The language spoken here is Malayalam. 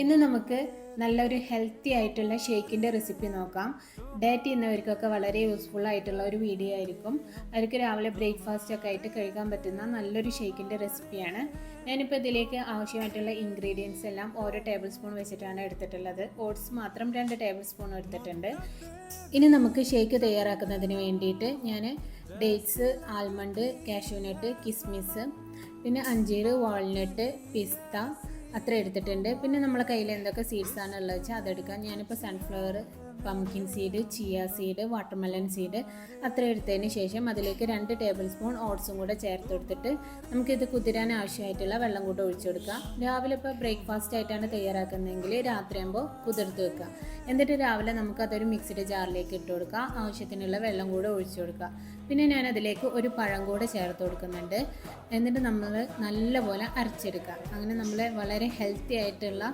ഇന്ന് നമുക്ക് നല്ലൊരു ഹെൽത്തി ആയിട്ടുള്ള ഷേക്കിൻ്റെ റെസിപ്പി നോക്കാം. ഡയറ്റ് ചെയ്യുന്നവർക്കൊക്കെ വളരെ യൂസ്ഫുൾ ആയിട്ടുള്ള ഒരു വീഡിയോ ആയിരിക്കും. അവർക്ക് രാവിലെ ബ്രേക്ക്ഫാസ്റ്റ് ഒക്കെ ആയിട്ട് കഴിക്കാൻ പറ്റുന്ന നല്ലൊരു ഷേക്കിൻ്റെ റെസിപ്പിയാണ്. ഞാനിപ്പോൾ ഇതിലേക്ക് ആവശ്യമായിട്ടുള്ള ഇൻഗ്രീഡിയൻസ് എല്ലാം ഓരോ ടേബിൾ സ്പൂൺ വെച്ചിട്ടാണ് എടുത്തിട്ടുള്ളത്. ഓട്സ് മാത്രം 2 ടേബിൾ സ്പൂൺ എടുത്തിട്ടുണ്ട്. ഇനി നമുക്ക് ഷേക്ക് തയ്യാറാക്കുന്നതിന് വേണ്ടിയിട്ട് ഞാൻ ഡേറ്റ്സ്, ആൽമണ്ട്, കാഷ്യൂനട്ട്, കിസ്മിസ്, പിന്നെ അഞ്ചീർ, വാൾനട്ട്, പിസ്ത അത്ര എടുത്തിട്ടുണ്ട്. പിന്നെ നമ്മളെ കയ്യിൽ എന്തൊക്കെ സീഡ്സാണ് ഉള്ളത് വെച്ചാൽ അതെടുക്കാം. ഞാനിപ്പോൾ sunflower, pumpkin seed, chia seed, watermelon seed അത്ര എടുത്തതിന് ശേഷം അതിലേക്ക് 2 ടേബിൾ സ്പൂൺ ഓട്സും കൂടെ ചേർത്ത് കൊടുത്തിട്ട് നമുക്കിത് കുതിരാൻ ആവശ്യമായിട്ടുള്ള വെള്ളം കൂടെ ഒഴിച്ചു കൊടുക്കാം. രാവിലെ ഇപ്പോൾ ബ്രേക്ക്ഫാസ്റ്റ് ആയിട്ടാണ് തയ്യാറാക്കുന്നതെങ്കിൽ രാത്രിയാകുമ്പോൾ കുതിർത്ത് വെക്കുക. എന്നിട്ട് രാവിലെ നമുക്കതൊരു മിക്സിഡ് ജാറിലേക്ക് ഇട്ട് കൊടുക്കുക. ആവശ്യത്തിനുള്ള വെള്ളം കൂടെ ഒഴിച്ചു കൊടുക്കുക. പിന്നെ ഞാൻ അതിലേക്ക് ഒരു പഴം കൂടെ ചേർത്ത് കൊടുക്കുന്നുണ്ട്. എന്നിട്ട് നമ്മൾ നല്ലപോലെ അരച്ചെടുക്കുക. അങ്ങനെ നമ്മൾ വളരെ ഹെൽത്തി ആയിട്ടുള്ള